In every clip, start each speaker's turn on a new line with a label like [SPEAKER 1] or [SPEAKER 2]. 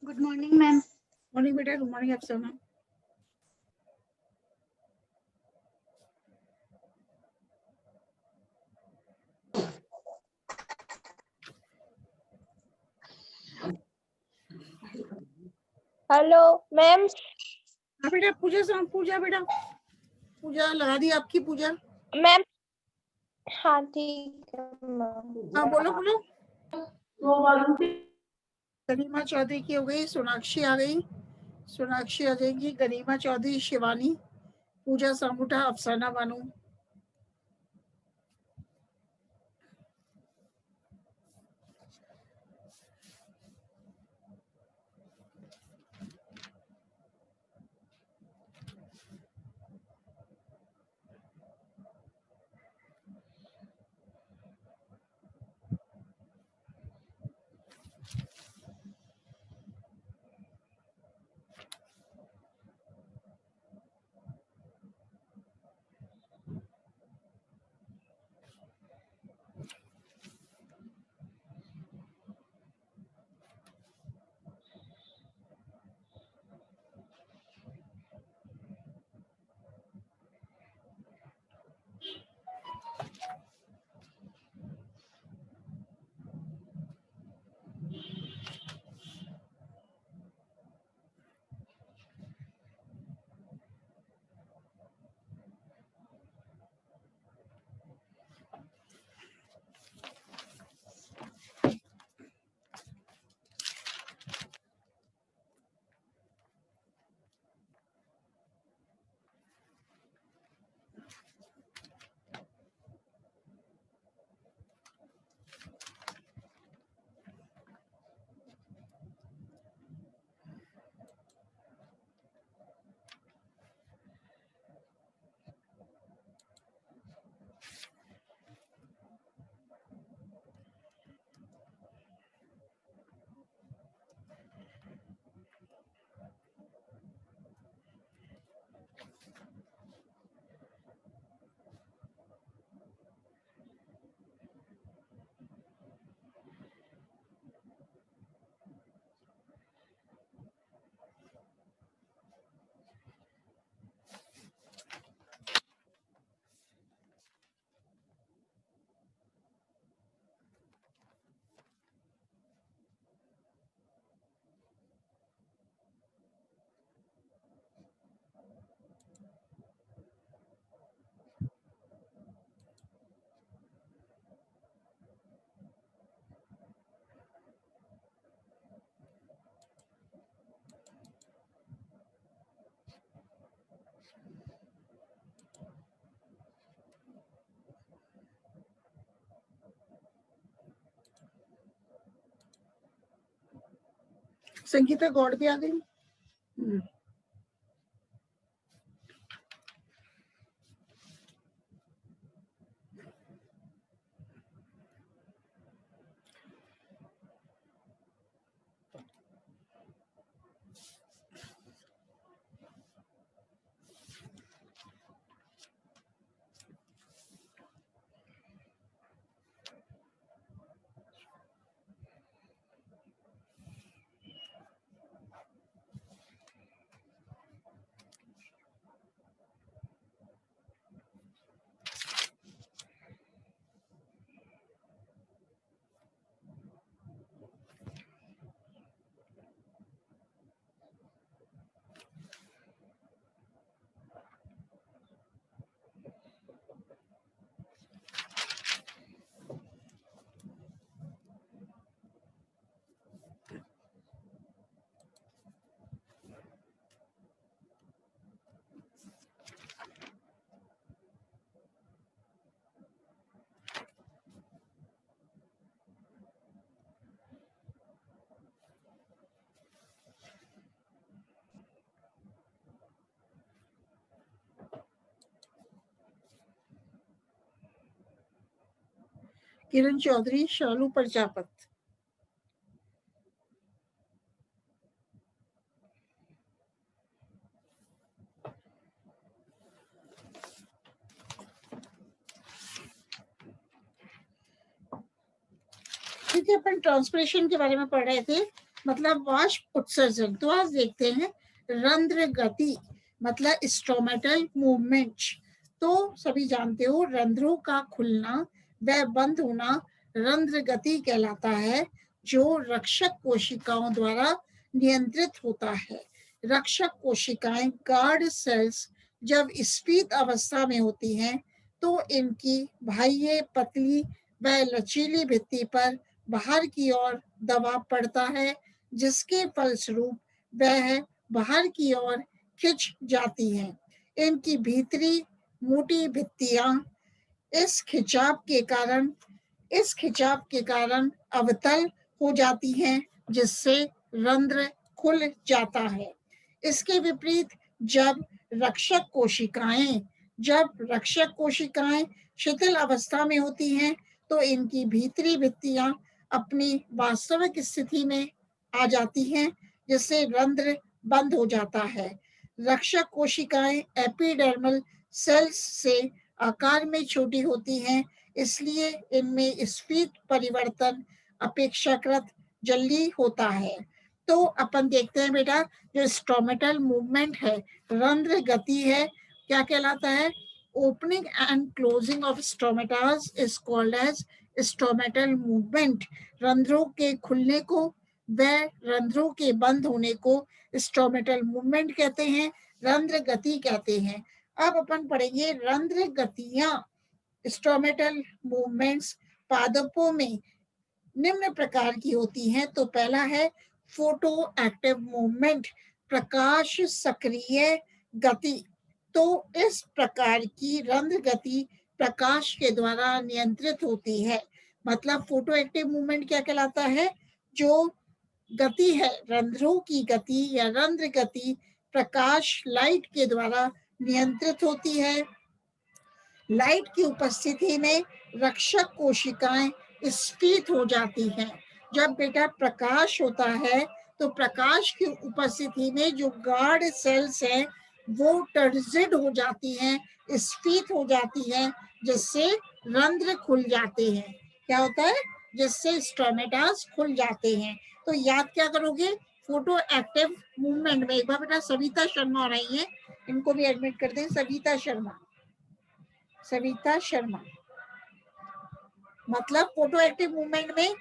[SPEAKER 1] Good morning ma'am.
[SPEAKER 2] Morning बेटा, good morning अफसाना।
[SPEAKER 3] Hello ma'am.
[SPEAKER 2] हाँ बेटा, पूजा बेटा, पूजा लगा दी आपकी पूजा।
[SPEAKER 3] मैम हाँ ठीक है मैम।
[SPEAKER 2] हाँ बोलो बोलो। गनीमा चौधरी की हो गई, सोनाक्षी आ गई, सोनाक्षी आ जाएंगी, गनीमा चौधरी, शिवानी, पूजा सामुटा, अफसाना बानू। संगीता गौड़ भी आ गई। किरण चौधरी, शालू प्रजापत। ठीक है, अपन ट्रांसपरेशन के बारे में पढ़ रहे थे मतलब वाष्प उत्सर्जन। तो आज देखते हैं रंध्र गति मतलब स्ट्रोमेटल मूवमेंट। तो सभी जानते हो रंध्रों का खुलना व बंद होना रंध्र गति कहलाता है, जो रक्षक कोशिकाओं द्वारा नियंत्रित होता है। रक्षक कोशिकाएं गार्ड सेल्स जब स्फीत अवस्था में होती हैं तो इनकी बाह्य पतली व लचीली भित्ति पर बाहर की ओर दबाव पड़ता है, जिसके फलस्वरूप वह बाहर की ओर खिंच जाती हैं। इनकी भीतरी मोटी भित्तियां इस खिंचाव के कारण अवतल हो जाती हैं, जिससे रंध्र खुल जाता है। इसके विपरीत जब रक्षक कोशिकाएं शिथिल अवस्था में होती हैं तो इनकी भीतरी भित्तियां अपनी वास्तविक स्थिति में आ जाती हैं, जिससे रंध्र बंद हो जाता है। रक्षक कोशिकाएं एपिडर्मल सेल्स से आकार में छोटी होती हैं, इसलिए इनमें स्फीत परिवर्तन अपेक्षाकृत जल्दी होता है। तो अपन देखते हैं बेटा, जो स्ट्रोमेटल मूवमेंट है, रंध्र गति है, क्या कहलाता है? Opening and closing of stomatas is called as stomatal movement. रंध्रों के खुलने को व रंध्रों के बंद होने को स्ट्रोमेटल मूवमेंट कहते हैं, रंध्र गति कहते हैं। अब अपन पढ़ेंगे रंध्र गतियां। स्ट्रोमेटल मूवमेंट्स पादपों में निम्न प्रकार की होती हैं। तो पहला है फोटो एक्टिव मूवमेंट, प्रकाश सक्रिय गति। तो इस प्रकार की रंध्र गति प्रकाश के द्वारा नियंत्रित होती है। मतलब फोटो एक्टिव मूवमेंट क्या कहलाता है? जो गति है, रंध्रों की गति या रंध्र गति प्रकाश लाइट के द्वारा नियंत्रित होती है। लाइट की उपस्थिति में रक्षक कोशिकाएं स्फीत हो जाती हैं। जब बेटा प्रकाश होता है तो प्रकाश की उपस्थिति में जो गार्ड सेल्स हैं वो टर्जिड हो जाती हैं, स्फीत हो जाती हैं, जिससे रंध्र खुल जाते हैं। क्या होता है? जिससे स्ट्रोमेटास खुल जाते हैं। तो याद क्या करोगे? फोटो एक्टिव मूवमेंट में एक बार बेटा सविता शर्मा हो रही है, इनको भी एडमिट कर दें। सविता शर्मा मतलब फोटो एक्टिव मूवमेंट में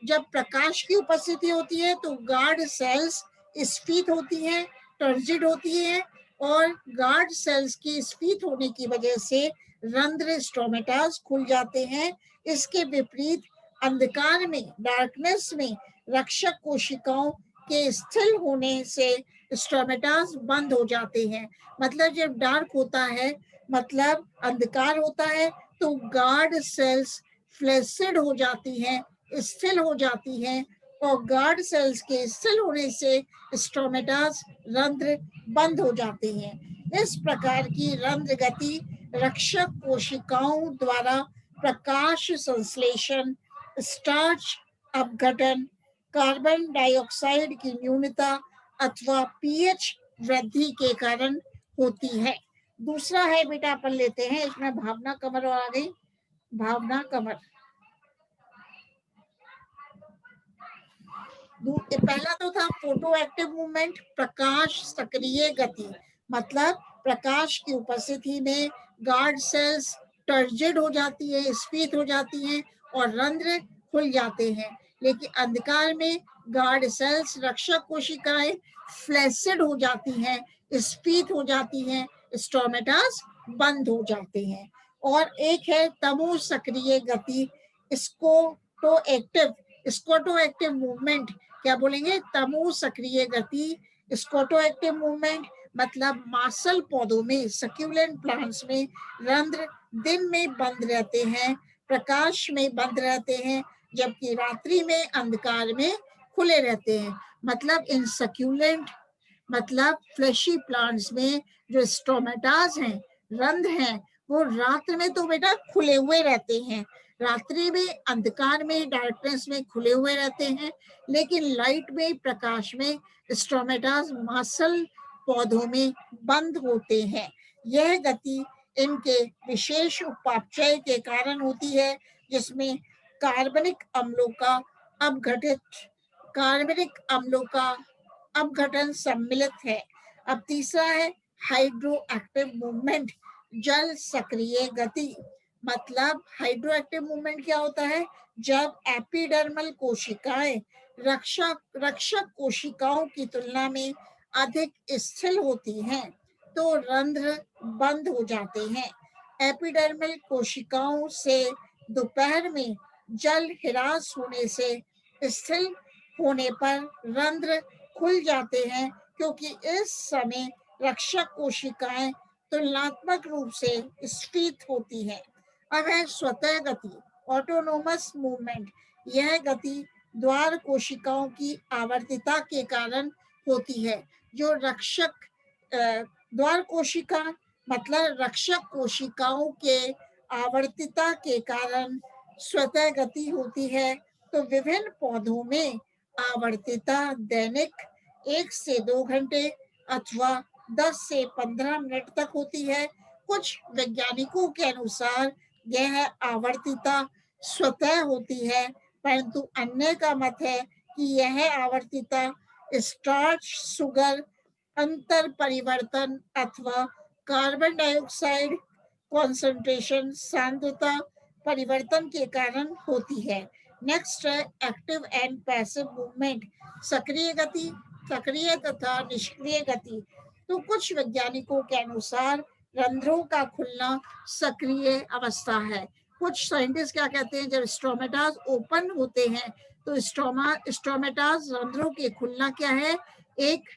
[SPEAKER 2] जब प्रकाश की उपस्थिति होती है तो गार्ड सेल्स स्फीत होती हैं, टर्जिड होती हैं, और गार्ड सेल्स की स्फीत होने की वजह से रंध्र स्ट्रोमेटास खुल जाते हैं। इसके विपरीत अंधकार में, डार्कनेस में रक्षक कोशिकाओं के स्थिर होने से स्ट्रोमेटास बंद हो जाते हैं। मतलब जब डार्क होता है, मतलब अंधकार होता है, तो गार्ड सेल्स फ्लैसिड हो जाती हैं, स्थिर हो जाती हैं, और गार्ड सेल्स के स्थिर होने से स्ट्रोमेटास रंध्र बंद हो जाते हैं। इस प्रकार की रंध्र गति रक्षक कोशिकाओं द्वारा प्रकाश संश्लेषण, स्टार्च अपघटन, कार्बन डाइऑक्साइड की न्यूनता अथवा पीएच वृद्धि के कारण होती है। दूसरा है बेटा, अपन लेते हैं, इसमें भावना कमर आ गई। भावना कमर पहला तो था फोटो एक्टिव मूवमेंट, प्रकाश सक्रिय गति। मतलब प्रकाश की उपस्थिति में गार्ड सेल्स टर्जिड हो जाती है, स्फीत हो जाती हैं, और रंध्र खुल जाते हैं। लेकिन अंधकार में गार्ड सेल्स, रक्षक कोशिकाएं फ्लैसिड हो जाती हैं, स्फीत हो जाती हैं, स्ट्रोमेटास बंद हो जाते हैं। और एक है तमो सक्रिय गति, स्कोटो एक्टिव मूवमेंट। क्या बोलेंगे? तमो सक्रिय गति, स्कोटो एक्टिव मूवमेंट। मतलब मासल पौधों में, सक्यूलेंट प्लांट्स में रंध्र दिन में बंद रहते हैं, प्रकाश में बंद रहते हैं, जबकि रात्रि में अंधकार में खुले रहते हैं। मतलब इन सक्यूलेंट मतलब फ्लैशी प्लांट्स में जो स्ट्रोमेटास हैं, रंध्र हैं, वो रात में तो बेटा खुले हुए रहते हैं, रात्रि में अंधकार में, डार्कनेस में खुले हुए रहते हैं, लेकिन लाइट में, प्रकाश में स्ट्रोमेटास मासल पौधों में बंद होते हैं। यह गति इनके विशेष उपापचय के कारण होती है, जिसमें कार्बनिक अम्लों का अपघटित कार्बनिक अम्लों का अपघटन सम्मिलित है। अब तीसरा है हाइड्रो एक्टिव मूवमेंट, जल सक्रिय गति। मतलब हाइड्रोएक्टिव मूवमेंट क्या होता है? जब एपिडर्मल कोशिकाएं रक्षक कोशिकाओं की तुलना में अधिक स्थिर होती हैं तो रंध्र बंद हो जाते हैं। एपिडर्मल कोशिकाओं से दोपहर में जल ह्रास होने से स्थिर होने पर रंध्र खुल जाते हैं, क्योंकि इस समय रक्षक कोशिकाएं तुलनात्मक रूप से स्फीत होती हैं। अब है स्वतः गति, ऑटोनोमस मूवमेंट। यह गति द्वार कोशिकाओं की आवर्तिता के कारण होती है। जो द्वार कोशिका मतलब रक्षक कोशिकाओं के आवर्तिता के कारण स्वतः गति होती है। तो विभिन्न पौधों में आवर्तिता दैनिक 1 से 2 घंटे अथवा 10 से 15 मिनट तक होती है। कुछ वैज्ञानिकों के अनुसार यह आवर्तिता स्वतः होती है, परंतु अन्य का मत है कि यह आवर्तिता स्टार्च शुगर अंतर परिवर्तन अथवा कार्बन डाइऑक्साइड कॉन्सेंट्रेशन सांद्रता परिवर्तन के कारण होती है। नेक्स्ट है एक्टिव एंड पैसिव मूवमेंट, सक्रिय गति, सक्रिय तथा निष्क्रिय गति। तो कुछ वैज्ञानिकों के अनुसार रंध्रों का खुलना सक्रिय अवस्था है। कुछ साइंटिस्ट क्या कहते हैं, जब स्ट्रोमेटास ओपन होते हैं तो स्ट्रोमेटास रंध्रों के खुलना क्या है? एक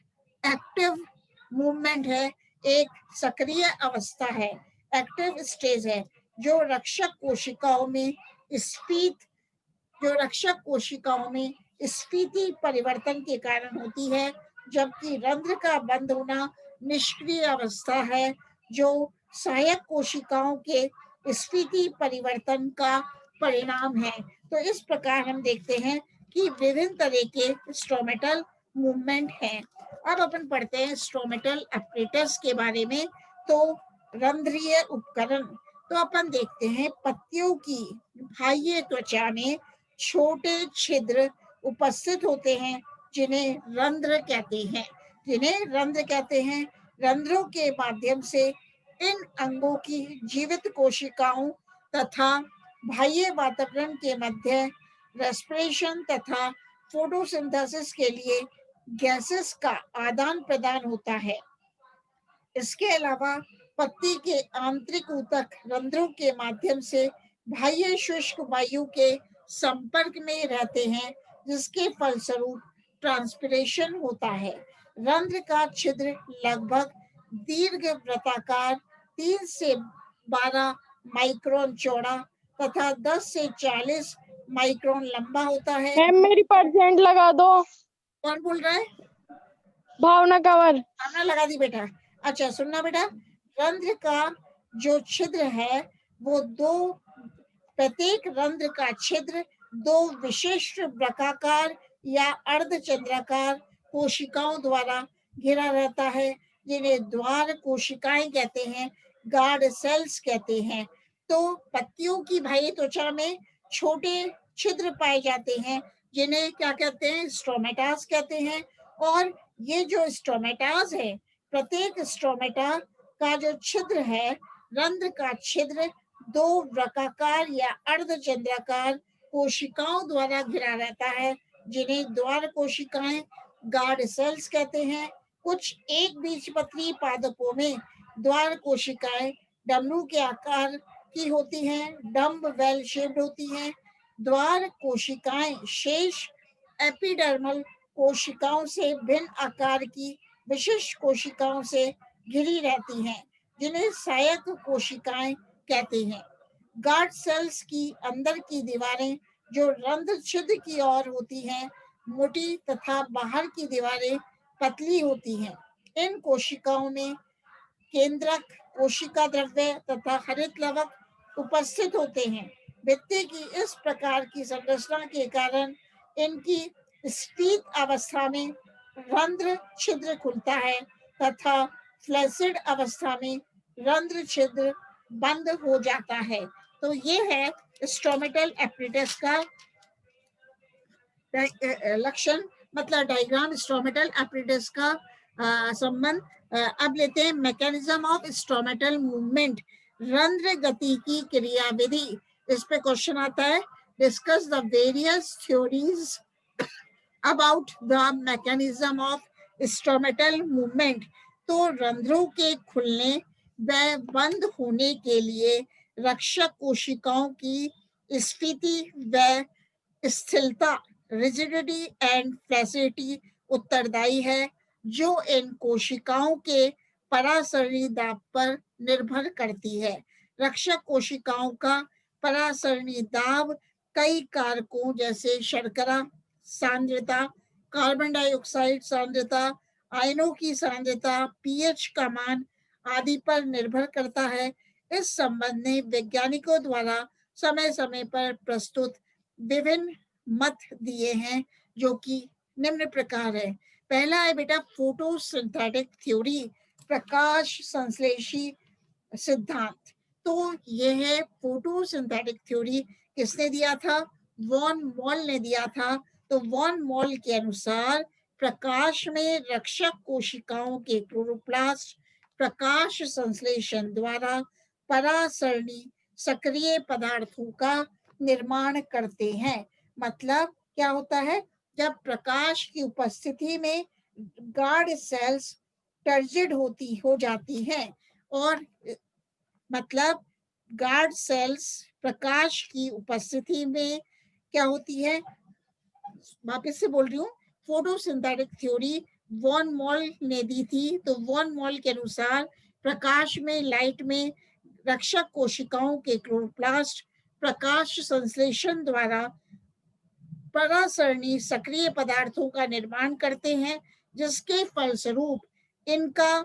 [SPEAKER 2] एक्टिव मूवमेंट है, एक सक्रिय अवस्था है, एक्टिव स्टेज है, जो रक्षक कोशिकाओं में स्फीति परिवर्तन के कारण होती है, जबकि रंध्र का बंद होना निष्क्रिय अवस्था है, जो सहायक कोशिकाओं के स्फीति परिवर्तन का परिणाम है। तो इस प्रकार हम देखते हैं कि विभिन्न तरह के स्ट्रोमेटल मूवमेंट हैं। अब अपन पढ़ते हैं स्ट्रोमेटल एपरेटस के बारे में। तो रंध्रीय उपकरण, तो अपन देखते हैं पत्तियों की बाह्य त्वचा में छोटे छिद्र उपस्थित होते हैं जिन्हें रंध्र कहते हैं। रंध्रों के माध्यम से इन अंगों की जीवित कोशिकाओं तथा बाह्य वातावरण के मध्य रेस्पिरेशन तथा फोटोसिंथेसिस के लिए गैसेस का आदान प्रदान होता है। इसके अलावा पत्ती के आंतरिक ऊतक रंध्रों के माध्यम से बाह्य शुष्क वायु के संपर्क में रहते हैं, जिसके फलस्वरूप ट्रांसपिरेशन होता है। रंध्र का छिद्र लगभग दीर्घ वृत्ताकार 3 से 12 माइक्रोन चौड़ा तथा 10 से 40 माइक्रोन लंबा होता है।
[SPEAKER 1] मैम मेरी परसेंट लगा दो।
[SPEAKER 2] कौन बोल रहा है?
[SPEAKER 1] भावना कंवर।
[SPEAKER 2] भावना लगा दी बेटा। अच्छा सुनना बेटा, रंध्र का जो छिद्र है वो प्रत्येक रंध्र का छिद्र 2 विशिष्ट वृत्ताकार या अर्धचंद्राकार कोशिकाओं द्वारा घिरा रहता है, जिन्हें द्वार कोशिकाएं कहते हैं, गार्ड सेल्स कहते हैं। तो पत्तियों की बाह्य त्वचा में छोटे छिद्र पाए जाते हैं, जिन्हें क्या कहते हैं? स्ट्रोमेटास कहते हैं। और ये जो स्ट्रोमेटास है, प्रत्येक स्ट्रोमेटा का जो छिद्र है, रंध्र का छिद्र 2 वृत्ताकार या अर्धचंद्राकार कोशिकाओं द्वारा घिरा रहता है, जिन्हें द्वार कोशिकाएं गार्ड सेल्स कहते हैं। कुछ एक बीजपत्री पादपों में द्वार कोशिकाएं डमरू के आकार की होती हैं, डम्ब वेल शेप्ड होती हैं। द्वार कोशिकाएं शेष एपिडर्मल कोशिकाओं से भिन्न आकार की विशिष्ट कोशिकाओं से घिरी रहती हैं, जिन्हें सहायक कोशिकाएं कहते हैं। गार्ड सेल्स की अंदर की दीवारें जो रंध्र छिद्र की ओर होती हैं, मोटी तथा बाहर की दीवारें पतली होती हैं। इन कोशिकाओं में केंद्रक, कोशिका द्रव्य तथा हरित लवक उपस्थित होते हैं। भित्ति की इस प्रकार की संरचना के कारण इनकी स्फीत अवस्था में रंध्र छिद्र खुलता है तथा फ्लैसिड अवस्था में रंध्र छिद्र बंद हो जाता है। तो ये है स्ट्रोमेटल एपरेटस का लक्षण। मतलब डायग्राम स्ट्रोमेटल एपरेटस का संबंध। अब लेते हैं मैकेनिज्म ऑफ स्ट्रोमेटल मूवमेंट, रंध्र गति की क्रियाविधि। इस पे क्वेश्चन आता है, discuss the various theories about the mechanism of stomatal movement. तो रंध्रों के खुलने व बंद होने के लिए रक्षक कोशिकाओं की स्फीति व स्थिरता, रिजिडिटी एंड फ्लैसिडिटी उत्तरदायी है, जो इन कोशिकाओं के परासरणी दाब पर निर्भर करती है। रक्षक कोशिकाओं का परासरणी दाब कई कारकों जैसे शर्करा सांद्रता, कार्बन डाइऑक्साइड सांद्रता, आयनों की सांद्रता, पीएच का मान आदि पर निर्भर करता है। इस संबंध में वैज्ञानिकों द्वारा समय समय पर प्रस्तुत विभिन्न मत दिए हैं, जो कि निम्न प्रकार है। पहला है बेटा फोटोसिंथेटिक थ्योरी, प्रकाश संश्लेषी सिद्धांत। तो यह है फोटोसिंथेटिक थ्योरी। किसने दिया था? वॉन मॉल ने दिया था। तो वॉन मॉल के अनुसार प्रकाश में रक्षक कोशिकाओं के क्लोरोप्लास्ट प्रकाश संश्लेषण द्वारा परासरणी सक्रिय पदार्थों का निर्माण करते हैं। मतलब क्या होता है, जब प्रकाश की उपस्थिति में गार्ड सेल्स टर्जिड हो जाती हैं, और मतलब गार्ड सेल्स प्रकाश की उपस्थिति में क्या होती है, वापस से बोल रही हूँ, फोटोसिंथेटिक थ्योरी वॉन मॉल ने दी थी। तो वॉन मॉल के अनुसार प्रकाश में, लाइट में रक्षक कोशिकाओं के क्लोरोप्लास्ट प्रकाश संश्लेषण द्वारा परासरणी सक्रिय पदार्थों का निर्माण करते हैं, जिसके फलस्वरूप इनका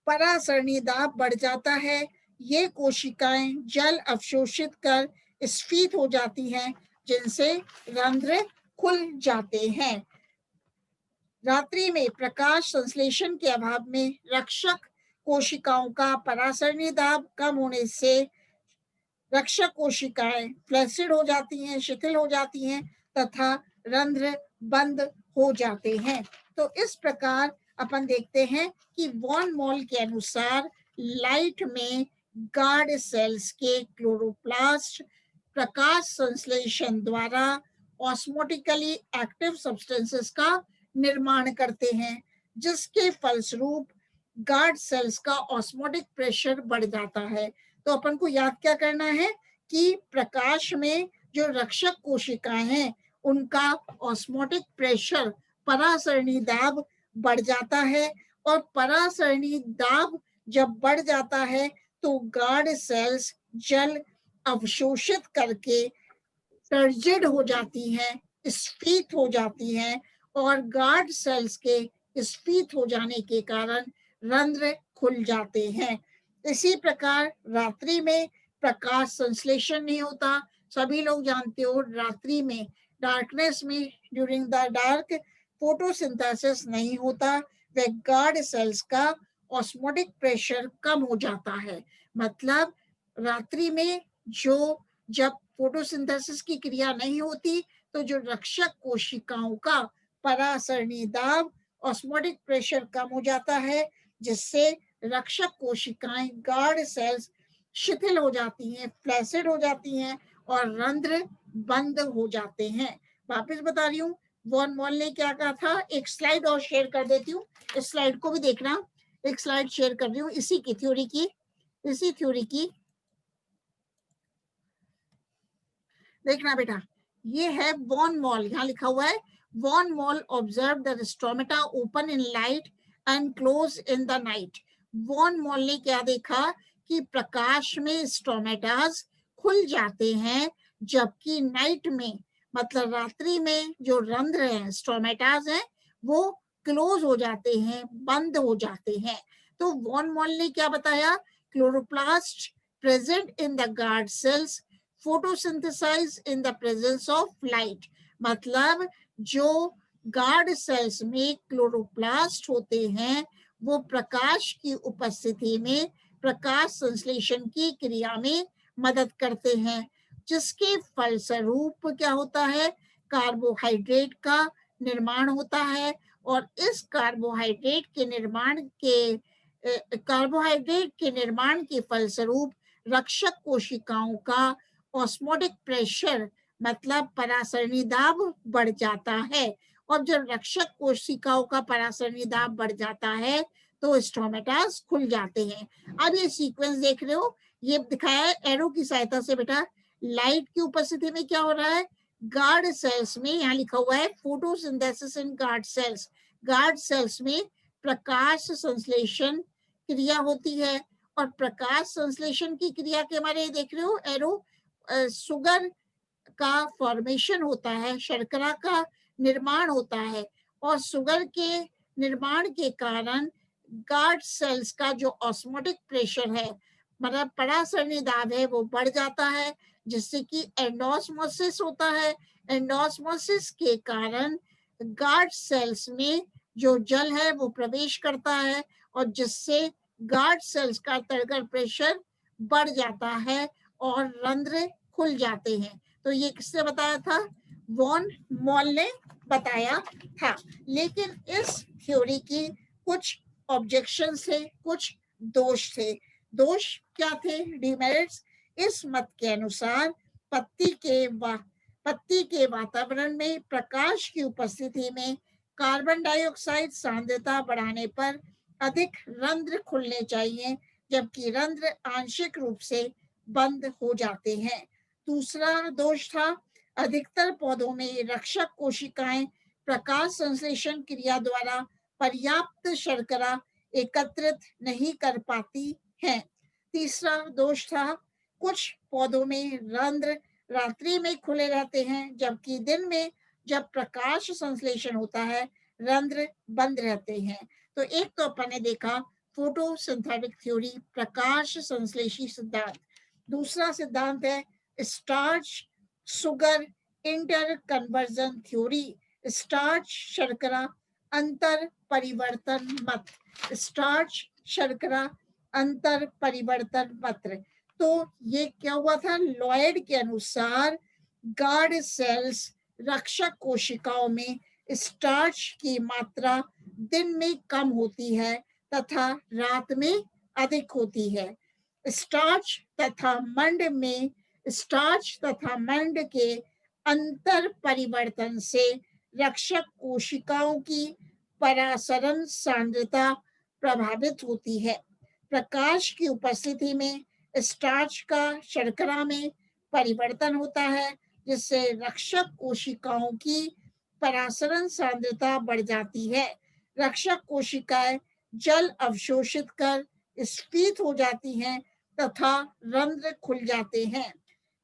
[SPEAKER 2] परासरणी दाब बढ़ जाता है। ये कोशिकाएं जल अवशोषित कर स्फीत हो जाती हैं, जिनसे रंध्र खुल जाते हैं। रात्रि में प्रकाश संश्लेषण के अभाव में रक्षक कोशिकाओं का परासरणी दाब कम होने से रक्षक कोशिकाएं फ्लैसिड हो जाती हैं, शिथिल हो जाती हैं तथा रंध्र बंद हो जाते हैं। तो इस प्रकार अपन देखते हैं कि वॉन मॉल के अनुसार लाइट में गार्ड सेल्स के क्लोरोप्लास्ट प्रकाश संश्लेषण द्वारा ऑस्मोटिकली एक्टिव सब्सटेंसेस का निर्माण करते हैं, जिसके फलस्वरूप गार्ड सेल्स का ऑस्मोटिक प्रेशर बढ़ जाता है। तो अपन को याद क्या करना है कि प्रकाश में जो रक्षक कोशिकाएं हैं, उनका ऑस्मोटिक प्रेशर, परासरणी दाब बढ़ जाता है, और परासरणी दाब जब बढ़ जाता है तो गार्ड सेल्स जल अवशोषित करके टर्जिड हो जाती हैं, स्फीत हो जाती हैं, और गार्ड सेल्स के स्फीत हो जाने के कारण रंध्र खुल जाते हैं। इसी प्रकार रात्रि में प्रकाश संश्लेषण नहीं होता। सभी लोग जानते हो, रात्रि में, डार्कनेस में, ड्यूरिंग द डार्क फोटोसिंथेसिस नहीं होता। वे गार्ड सेल्स का ऑस्मोटिक प्रेशर कम हो जाता है। मतलब रात्रि में जब फोटोसिंथेसिस की क्रिया नहीं होती, तो जो रक्षक कोशिकाओं का परासरणी दाब, ऑस्मोटिक प्रेशर कम हो जाता है, जिससे रक्षक कोशिकाएं, गार्ड सेल्स शिथिल हो जाती हैं, फ्लैसिड हो जाती हैं, और रंध्र बंद हो जाते हैं। वापस बता रही हूँ, वॉन मॉल ने क्या कहा था। एक स्लाइड और शेयर कर देती हूँ, इस स्लाइड को भी देखना। एक स्लाइड शेयर कर रही हूँ इसी थ्योरी की। देखना बेटा, ये है वॉन मॉल, यहाँ लिखा हुआ है von Mohl observe the stomata open in light and close in the night. Von Mohl ने क्या देखा कि प्रकाश में स्ट्रोमेटास खुल जाते हैं, जबकि नाइट में, मतलब रात्रि में, जो रंध्र हैं, स्ट्रोमेटास हैं, वो क्लोज हो जाते हैं, बंद हो जाते हैं। तो वॉन मॉल ने क्या बताया, chloroplast present in the guard cells photosynthesize in the presence of light। मतलब जो गार्ड सेल्स में क्लोरोप्लास्ट होते हैं, वो प्रकाश की उपस्थिति में प्रकाश संश्लेषण की क्रिया में मदद करते हैं, जिसके फलस्वरूप क्या होता है, कार्बोहाइड्रेट का निर्माण होता है और इस कार्बोहाइड्रेट के निर्माण के फलस्वरूप रक्षक कोशिकाओं का ऑस्मोटिक प्रेशर मतलब परासरणी दाब बढ़ जाता है। और जब रक्षक कोशिकाओं का परासरणी दाब बढ़ जाता है तो स्टोमेटास खुल जाते हैं। अब ये सीक्वेंस देख रहे हो, ये दिखाया है एरो की सहायता से बेटा। लाइट की उपस्थिति में क्या हो रहा है, गार्ड सेल्स में, यहाँ लिखा हुआ है photosynthesis in guard cells. Guard cells में प्रकाश संश्लेषण क्रिया होती है और प्रकाश संश्लेषण की क्रिया के हमारे देख रहे हो एरो, सुगर का फॉर्मेशन होता है, शर्करा का निर्माण होता है और सुगर के निर्माण के कारण गार्ड सेल्स का जो ऑस्मोटिक प्रेशर है मतलब परासरणी दाब है वो बढ़ जाता है, जिससे कि एंडोस्मोसिस होता है। एंडोस्मोसिस के कारण गार्ड सेल्स में जो जल है वो प्रवेश करता है और जिससे गार्ड सेल्स का तड़कर प्रेशर बढ़ जाता है और रंध्र खुल जाते हैं। तो ये किसने बताया था, वॉन मॉल ने बताया था। लेकिन इस थ्योरी की कुछ ऑब्जेक्शन थे, कुछ दोष थे। दोष क्या थे, डिमेरिट्स? इस मत के अनुसार पत्ती के वातावरण में प्रकाश की उपस्थिति में कार्बन डाइऑक्साइड सांद्रता बढ़ाने पर अधिक रंध्र खुलने चाहिए, जबकि रंध्र आंशिक रूप से बंद हो जाते हैं। दूसरा दोष था, अधिकतर पौधों में रक्षक कोशिकाएं प्रकाश संश्लेषण क्रिया द्वारा पर्याप्त शर्करा एकत्रित नहीं कर पाती हैं। तीसरा दोष था, कुछ पौधों में रंध्र रात्रि में खुले रहते हैं, जबकि दिन में जब प्रकाश संश्लेषण होता है रंध्र बंद रहते हैं। तो एक तो अपन ने देखा फोटोसिंथेटिक थ्योरी, प्रकाश संश्लेषी सिद्धांत। दूसरा सिद्धांत है starch sugar inter conversion theory, starch शर्करा अंतर परिवर्तन मत, स्टार्च शर्करा अंतर परिवर्तन मत। तो ये क्या हुआ था, लॉयड के अनुसार गार्ड सेल्स रक्षक कोशिकाओं में स्टार्च की मात्रा दिन में कम होती है तथा रात में अधिक होती है। स्टार्च तथा मंड के अंतर परिवर्तन से रक्षक कोशिकाओं की परासरण सांद्रता प्रभावित होती है। प्रकाश की उपस्थिति में स्टार्च का शर्करा में परिवर्तन होता है, जिससे रक्षक कोशिकाओं की परासरण सांद्रता बढ़ जाती है। रक्षक कोशिकाएं जल अवशोषित कर स्फीत हो जाती हैं तथा रंध्र खुल जाते हैं।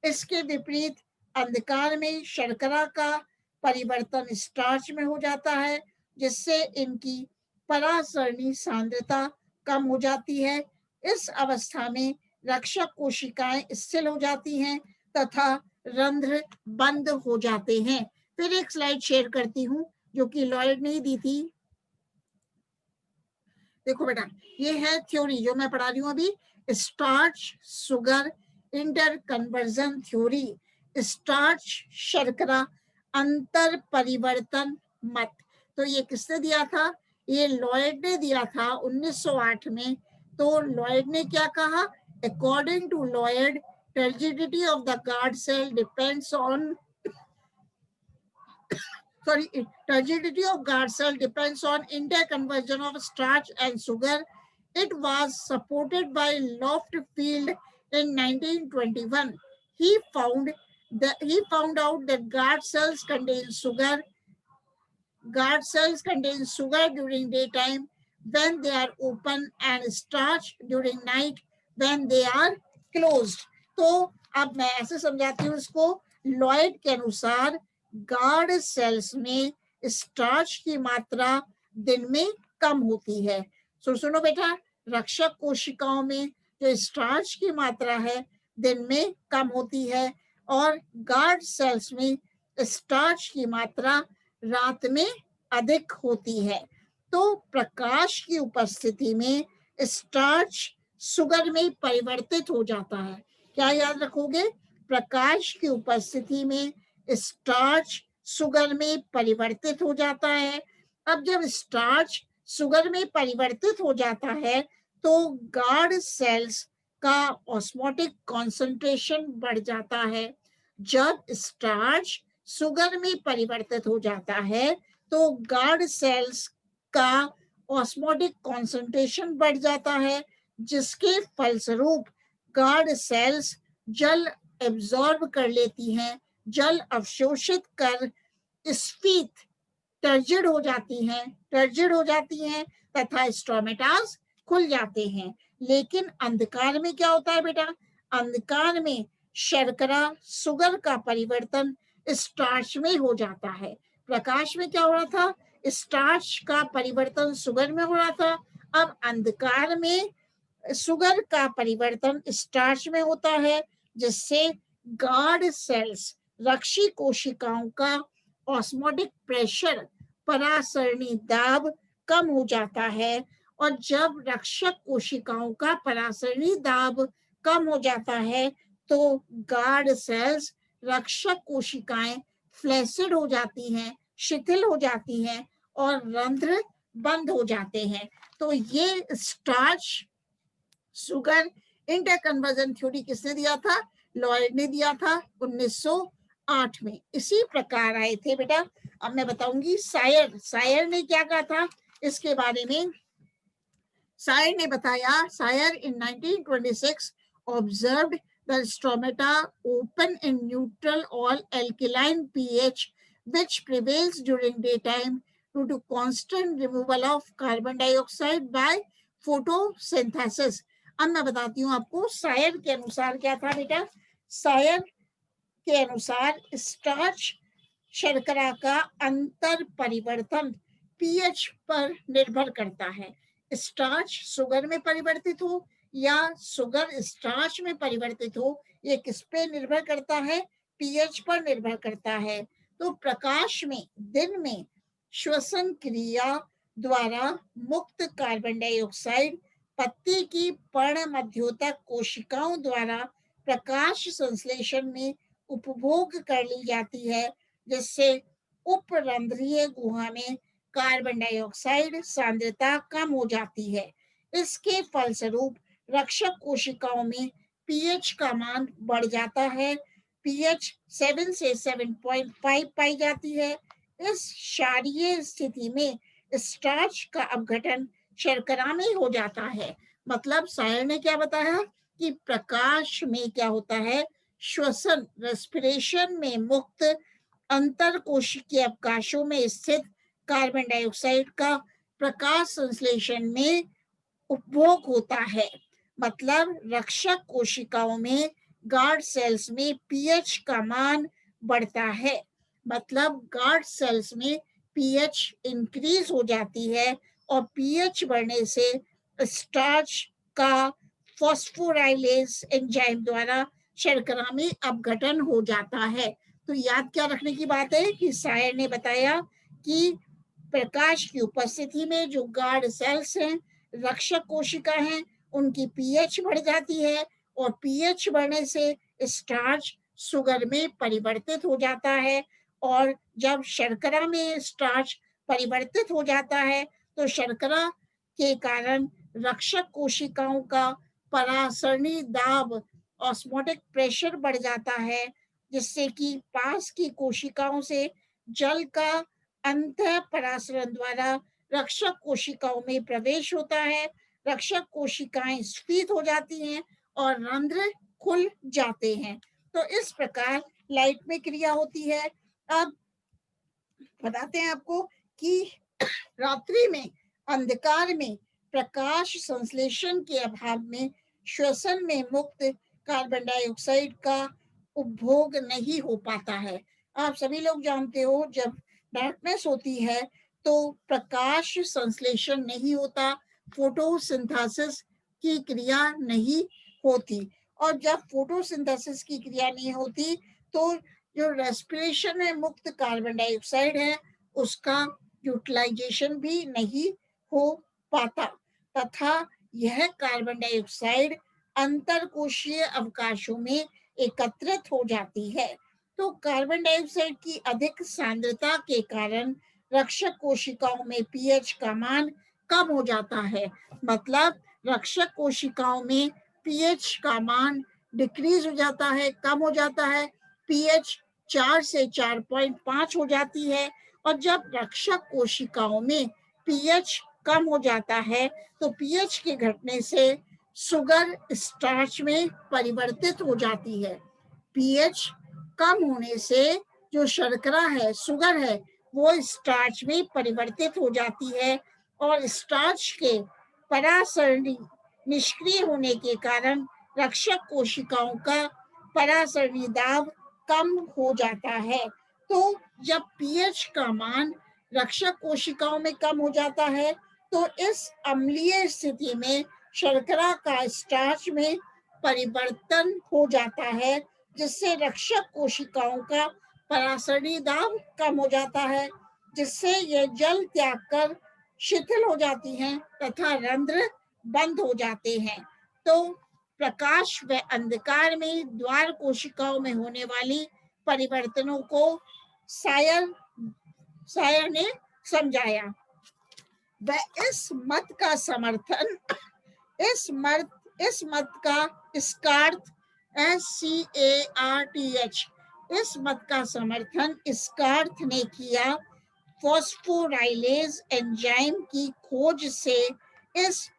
[SPEAKER 2] इसके विपरीत अंधकार में शर्करा का परिवर्तन स्टार्च में हो जाता है, जिससे इनकी परासरणी सांद्रता कम हो जाती है। इस अवस्था में रक्षक कोशिकाएं स्थिर हो जाती हैं तथा रंध्र बंद हो जाते हैं। फिर एक स्लाइड शेयर करती हूँ जो कि लॉयड ने दी थी। देखो बेटा, ये है थ्योरी जो मैं पढ़ा रही हूँ अभी, starch sugar inter conversion theory, starch शर्करा अंतर परिवर्तन मत। तो ये किसने दिया था, ये लॉयड ने दिया था 1908 में। तो लॉयड ने क्या कहा, according to Lloyd turgidity of the guard cell depends on turgidity of guard cell depends on interconversion of starch and sugar. It was supported by Loftfield in 1921. He found out that guard cells contain sugar. Guard cells contain sugar during daytime when they are open and starch during night when they are closed. तो अब मैं ऐसे समझाती हूँ इसको। Lloyd के अनुसार guard cells में स्टार्च की मात्रा दिन में कम होती है। सुनो बेटा, रक्षक कोशिकाओं में जो स्टार्च की मात्रा है दिन में कम होती है और गार्ड सेल्स में स्टार्च की मात्रा रात में अधिक होती है। तो प्रकाश की उपस्थिति में स्टार्च सुगर में परिवर्तित हो जाता है। क्या याद रखोगे, प्रकाश की उपस्थिति में स्टार्च शुगर में परिवर्तित हो जाता है। अब जब स्टार्च शुगर में परिवर्तित हो जाता है तो गार्ड सेल्स का ऑस्मोटिक कॉन्सेंट्रेशन बढ़ जाता है। जब स्टार्च शुगर में परिवर्तित हो जाता है तो गार्ड सेल्स का ऑस्मोटिक कॉन्सेंट्रेशन बढ़ जाता है, जिसके फलस्वरूप गार्ड सेल्स जल एब्जॉर्ब कर लेती हैं, जल अवशोषित कर स्फीत टर्जिड हो जाती हैं तथा स्ट्रोमेटास खुल जाते हैं। लेकिन अंधकार में क्या होता है बेटा? अंधकार में शर्करा शुगर का परिवर्तन स्टार्च में हो जाता है। प्रकाश में क्या हो रहा था? स्टार्च का परिवर्तन शुगर में हो रहा था। अब अंधकार में शुगर का परिवर्तन स्टार्च में होता है, जिससे गार्ड सेल्स रक्षी कोशिकाओं का ऑस्मोटिक प्रेशर परासरणी दाब कम हो जाता है। और जब रक्षक कोशिकाओं का परासरणी दाब कम हो जाता है तो गार्ड सेल्स रक्षक कोशिकाएं फ्लैसिड हो जाती हैं, शिथिल हो जाती हैं और रंध्र बंद हो जाते हैं। तो ये स्टार्च शुगर इंटरकन्वर्जन थ्योरी किसने दिया था? लॉयड ने दिया था 1908 में। इसी प्रकार आए थे बेटा। अब मैं बताऊंगी सायर ने क्या कहा था इसके बारे में। सायर ने बताया, Sair in 1926 observed the stromata open in neutral or alkaline pH which prevails during daytime due to constant removal of carbon dioxide by photosynthesis। अब मैं बताती हूँ आपको सायर के अनुसार क्या था बेटा। सायर के अनुसार स्टार्च शर्करा का अंतर परिवर्तन पीएच पर निर्भर करता है। स्टार्च शुगर में परिवर्तित हो या शुगर स्टार्च में परिवर्तित हो, ये किस पे निर्भर करता है? पीएच पर निर्भर करता है। तो प्रकाश में दिन में श्वसन क्रिया द्वारा मुक्त कार्बन डाइऑक्साइड पत्ती की पर्ण मध्योतक कोशिकाओं द्वारा प्रकाश संश्लेषण में उपभोग कर ली जाती है, जिससे उपरंध्रीय गुहा में कार्बन डाइऑक्साइड सांद्रता कम हो जाती है। इसके फलस्वरूप रक्षक कोशिकाओं में पीएच का मान बढ़ जाता है। पीएच 7 से 7.5 पाई जाती है। इस क्षारीय स्थिति में स्टार्च का अपघटन शर्करा में हो जाता है। मतलब सायर ने क्या बताया कि प्रकाश में क्या होता है? श्वसन रेस्पिरेशन में मुक्त अंतर कोशिकीय अवकाशों में स्थित कार्बन डाइऑक्साइड का प्रकाश संश्लेषण में उपभोग होता है। मतलब रक्षक कोशिकाओं में गार्ड सेल्स में पीएच का मान बढ़ता है। मतलब गार्ड सेल्स में पीएच इंक्रीज हो जाती है और पीएच बढ़ने से स्टार्च का फॉस्फोराइलेज एंजाइम द्वारा शर्करा में अपघटन हो जाता है। तो याद क्या रखने की बात है कि सायर ने बताया कि प्रकाश की उपस्थिति में जो गार्ड सेल्स हैं, रक्षक कोशिका हैं, उनकी पीएच बढ़ जाती है और पीएच बढ़ने से स्टार्च शुगर में परिवर्तित हो जाता है। और जब शर्करा में स्टार्च परिवर्तित हो जाता है तो शर्करा के कारण रक्षक कोशिकाओं का परासरणी दाब ऑस्मोटिक प्रेशर बढ़ जाता है, जिससे कि पास की कोशिकाओं से जल का अंत परासरण द्वारा रक्षक कोशिकाओं में प्रवेश होता है। रक्षक कोशिकाएं स्फीत हो जाती हैं और रंध्र खुल जाते हैं। तो इस प्रकार लाइट में क्रिया होती है। अब बताते हैं आपको कि रात्रि में अंधकार में प्रकाश संश्लेषण के अभाव में श्वसन में मुक्त कार्बन डाइऑक्साइड का उपभोग नहीं हो पाता है। आप सभी लोग जानते हो जब डार्कनेस होती है तो प्रकाश संश्लेषण नहीं होता, फोटोसिंथेसिस की क्रिया नहीं होती। और जब फोटोसिंथेसिस की क्रिया नहीं होती तो जो रेस्पिरेशन में मुक्त कार्बन डाइऑक्साइड है उसका यूटिलाइजेशन भी नहीं हो पाता तथा यह कार्बन डाइऑक्साइड अंतरकोशीय अवकाशों में एकत्रित हो जाती है। तो कार्बन डाइऑक्साइड की अधिक सांद्रता के कारण रक्षक कोशिकाओं में पीएच का मान कम हो जाता है। मतलब रक्षक कोशिकाओं में पीएच का मान डिक्रीज हो जाता है, कम हो जाता है। पीएच 4 से 4.5 हो जाती है। और जब रक्षक कोशिकाओं में पीएच कम हो जाता है तो पीएच के घटने से शुगर स्टार्च में परिवर्तित हो जाती है। पीएच कम होने से जो शर्करा है, शुगर है, वो स्टार्च में परिवर्तित हो जाती है और स्टार्च के परासरणी निष्क्रिय होने के कारण रक्षक कोशिकाओं का परासरणी दाब कम हो जाता है। तो जब पीएच का मान रक्षक कोशिकाओं में कम हो जाता है तो इस अम्लीय स्थिति में शर्करा का स्टार्च में परिवर्तन हो जाता है, जिससे रक्षक कोशिकाओं का परासरणी दाब कम हो जाता है, जिससे ये जल त्याग कर शिथिल हो जाती हैं तथा रंध्र बंद हो जाते हैं। तो प्रकाश व अंधकार में द्वार कोशिकाओं में होने वाली परिवर्तनों को सायर ने समझाया। वह इस मत का समर्थन इस मत का स्कार्थ SCARTH इस मत का समर्थन स्कार्थ ने किया। फॉस्फोराइलेज एंजाइम की खोज से इस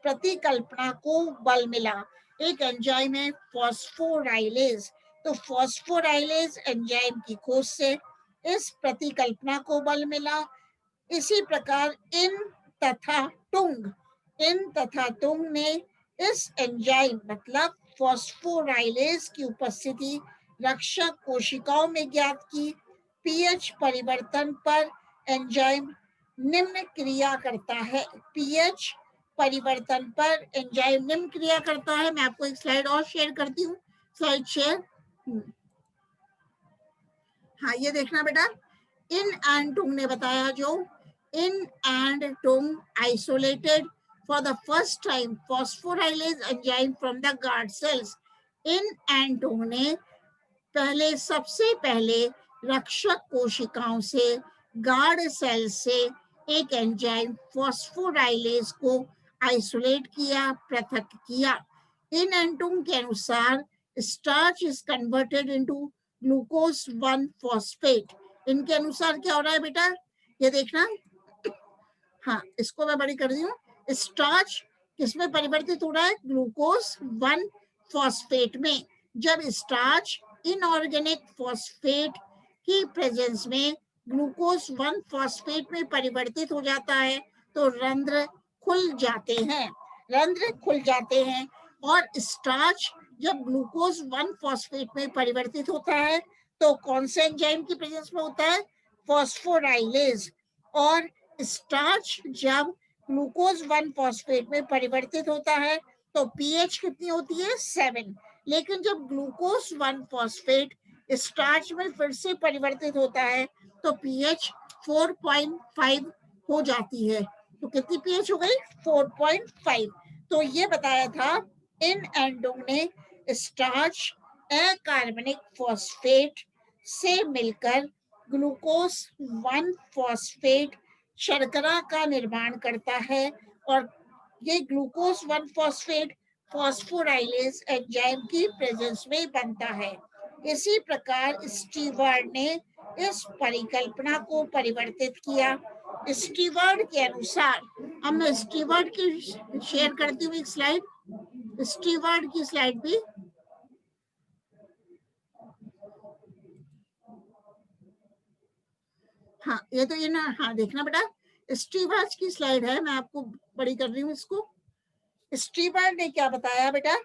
[SPEAKER 2] प्रतिकल्पना को बल मिला। एक एंजाइम है फॉस्फोराइलेज, तो फॉस्फोराइलेज एंजाइम की खोज से इस प्रतिकल्पना को बल मिला। इसी प्रकार इन तथा टुंग ने इस एंजाइम मतलब फॉस्फोराइलेज की उपस्थिति रक्षक कोशिकाओं में ज्ञात की। पीएच परिवर्तन पर एंजाइम निम्न क्रिया करता है। पीएच परिवर्तन पर एंजाइम निम्न क्रिया करता है। मैं आपको एक स्लाइड और शेयर करती हूँ, स्लाइड शेयर। हाँ, ये देखना बेटा, इन एंड टुंग ने बताया, जो In and Tung isolated for the first time phosphorylase enzyme from the guard cells. In and Tung ने सबसे पहले रक्षक कोशिकाओं से गार्ड सेल से एक एंजाइम फॉस्फोराइलेज को आइसोलेट किया, पृथक किया। इन एंड टुंग के अनुसार starch is converted into glucose 1 phosphate. इनके अनुसार क्या हो रहा है बेटा, ये देखना। हाँ, इसको मैं बड़ी कर दी हूँ। स्टार्च किसमें परिवर्तित हो रहा है, ग्लूकोज 1 फॉस्फेट में। जब स्टार्च इनऑर्गेनिक फॉस्फेट की प्रेजेंस में ग्लूकोज 1 फॉस्फेट में परिवर्तित हो जाता है तो रंध्र खुल जाते हैं। और स्टार्च जब ग्लूकोज 1 फॉस्फेट में परिवर्तित होता है तो कौन से एंजाइम की प्रेजेंस में होता है, फॉस्फोराइलेज। और स्टार्च जब ग्लूकोज 1 फॉस्फेट में परिवर्तित होता है तो पीएच कितनी होती है, 7। लेकिन जब ग्लूकोज 1 फॉस्फेट स्टार्च में फिर से परिवर्तित होता है तो पीएच 4.5 हो जाती है। तो कितनी पीएच हो गई, 4.5। तो ये बताया था इन एंड टुंग ने स्टार्च अकार्बनिक फॉस्फेट से मिलकर ग्लूकोज 1 फॉस्फेट शर्करा का निर्माण करता है और ये ग्लूकोज 1 फॉस्फेट फॉस्फोराइलेज एंजाइम की प्रेजेंस में बनता है। इसी प्रकार स्टीवर्ड ने इस परिकल्पना को परिवर्तित किया। स्टीवर्ड के अनुसार, अब मैं स्टीवर्ड की शेयर करती हूँ एक स्लाइड, स्टीवर्ड की स्लाइड भी। हाँ, ये तो ये ना, हाँ देखना बेटा, स्टीवर्ड की स्लाइड है, मैं आपको बड़ी कर रही हूँ इसको। स्टीवर्ड ने क्या बताया बेटा,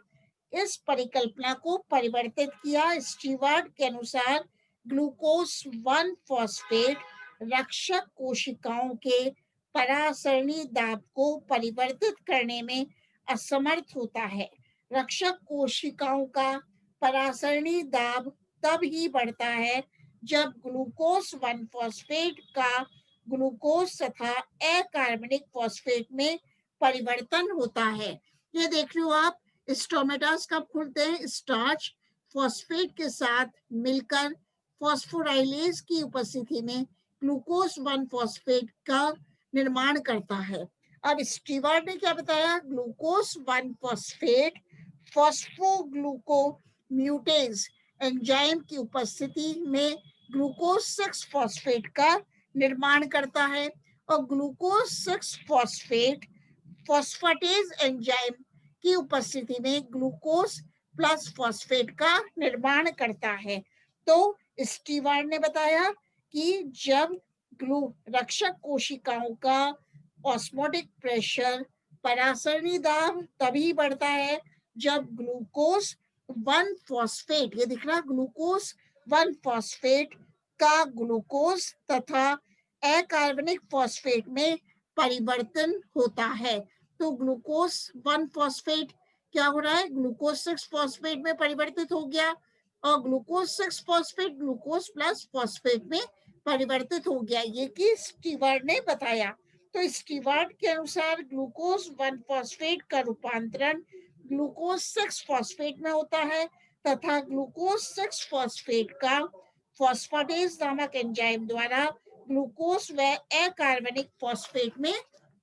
[SPEAKER 2] इस परिकल्पना को परिवर्तित किया। स्टीवर्ड के अनुसार ग्लूकोज 1 फॉस्फेट रक्षक कोशिकाओं के परासरणी दाब को परिवर्तित करने में असमर्थ होता है। रक्षक कोशिकाओं का परासरणी दाब तब ही बढ़ता है जब ग्लूकोज 1 फॉस्फेट का ग्लूकोज तथा अकार्बनिक फॉस्फेट में परिवर्तन होता है। ये देख लो आप, स्टोमेटास कब खुलते हैं, स्टार्च फॉस्फेट के साथ मिलकर फॉस्फोराइलेज की उपस्थिति में ग्लूकोज 1 फॉस्फेट का निर्माण करता है। अब स्टीवर्ट ने क्या बताया, ग्लूकोज 1 फॉस्फेट फॉस्फोग्लूकोम्यूटेज एंजाइम की उपस्थिति में ग्लूकोज 6 फॉस्फेट का निर्माण करता है और ग्लूकोज 6 फॉस्फेट फॉस्फेटेज एंजाइम की उपस्थिति में ग्लूकोज प्लस फॉस्फेट का निर्माण करता है। तो स्टीवर्ट ने बताया कि जब रक्षक कोशिकाओं का ऑस्मोटिक प्रेशर परासरणी दाब तभी बढ़ता है जब ग्लूकोज 1 फॉस्फेट, ये दिख रहा, ग्लूकोज 1 फॉस्फेट का ग्लूकोज तथा अकार्बनिक फॉस्फेट में परिवर्तन होता है। तो ग्लूकोज 1 फॉस्फेट क्या हो रहा है, ग्लूकोज 6 फॉस्फेट में परिवर्तित हो गया और glucose 6 phosphate glucose plus phosphate में परिवर्तित हो गया, ये कि स्टीवर्ट ने बताया। तो स्टीवर्ट के अनुसार ग्लूकोज 1 फॉस्फेट का रूपांतरण ग्लूकोज 6 फॉस्फेट में होता है तथा ग्लूकोज 6 फॉस्फेट का फॉस्फेटेज नामक एंजाइम द्वारा ग्लूकोज व अकार्बनिक फॉस्फेट में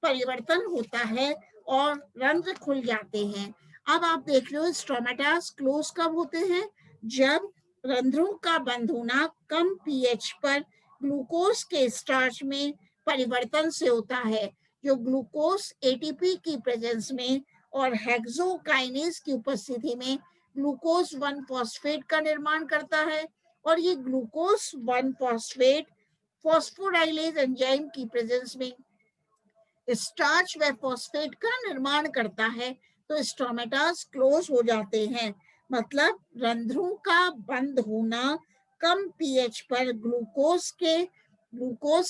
[SPEAKER 2] परिवर्तन होता है और रंध्र खुल जाते हैं। अब आप देख रहे हो स्ट्रोमेटास क्लोज कब होते हैं, जब रंध्रों का बंद होना कम पीएच पर ग्लूकोज के स्टार्च में परिवर्तन से होता है, जो ग्लूकोज एटीपी की प्रेजेंस में और हेक्सोकाइनेज की उपस्थिति में ग्लूकोज 1 फॉस्फेट का निर्माण करता है और ये ग्लूकोज 1 फॉस्फेट फॉस्फोराइलेज एंजाइम की प्रेजेंस में स्टार्च व फॉस्फेट का निर्माण करता है। तो स्ट्रोमेटास क्लोज हो जाते हैं, मतलब रंध्रों का बंद होना कम पीएच पर ग्लूकोज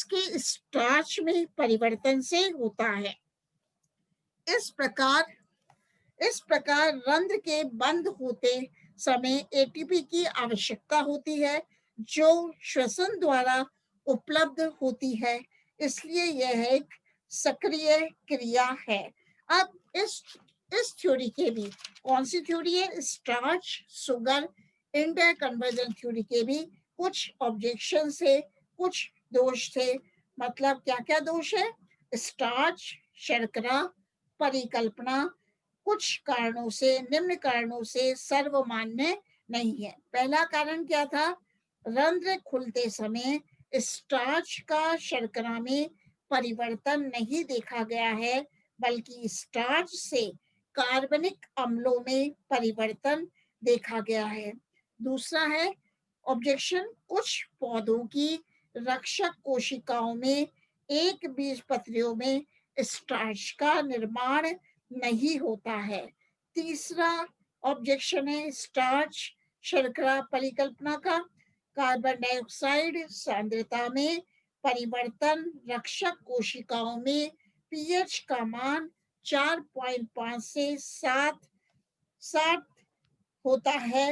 [SPEAKER 2] के स्टार्च में परिवर्तन से होता है। इस प्रकार रंध्र के बंद होते समय एटीपी की आवश्यकता होती है जो श्वसन द्वारा उपलब्ध होती है, इसलिए यह एक सक्रिय क्रिया है। अब इस थ्योरी के भी, कौन सी थ्योरी है, स्टार्च शुगर इंटरकन्वर्जन थ्योरी के भी कुछ ऑब्जेक्शन से, कुछ दोष थे। मतलब क्या क्या दोष है, स्टार्च शर्करा परिकल्पना कुछ कारणों से, निम्न कारणों से सर्वमान्य नहीं है। पहला कारण क्या था, रंध्र खुलते समय स्टार्च का शर्करा में परिवर्तन नहीं देखा गया है, बल्कि स्टार्च से कार्बनिक अम्लों में परिवर्तन देखा गया है। दूसरा है ऑब्जेक्शन, कुछ पौधों की रक्षक कोशिकाओं में एक बीजपत्रियों में स्टार्च का निर्माण नहीं होता है। तीसरा ऑब्जेक्शन है स्टार्च शर्करा परिकल्पना का, कार्बन डाइऑक्साइड सांद्रता में परिवर्तन रक्षक कोशिकाओं में पीएच का मान 4.5 से 7 होता है।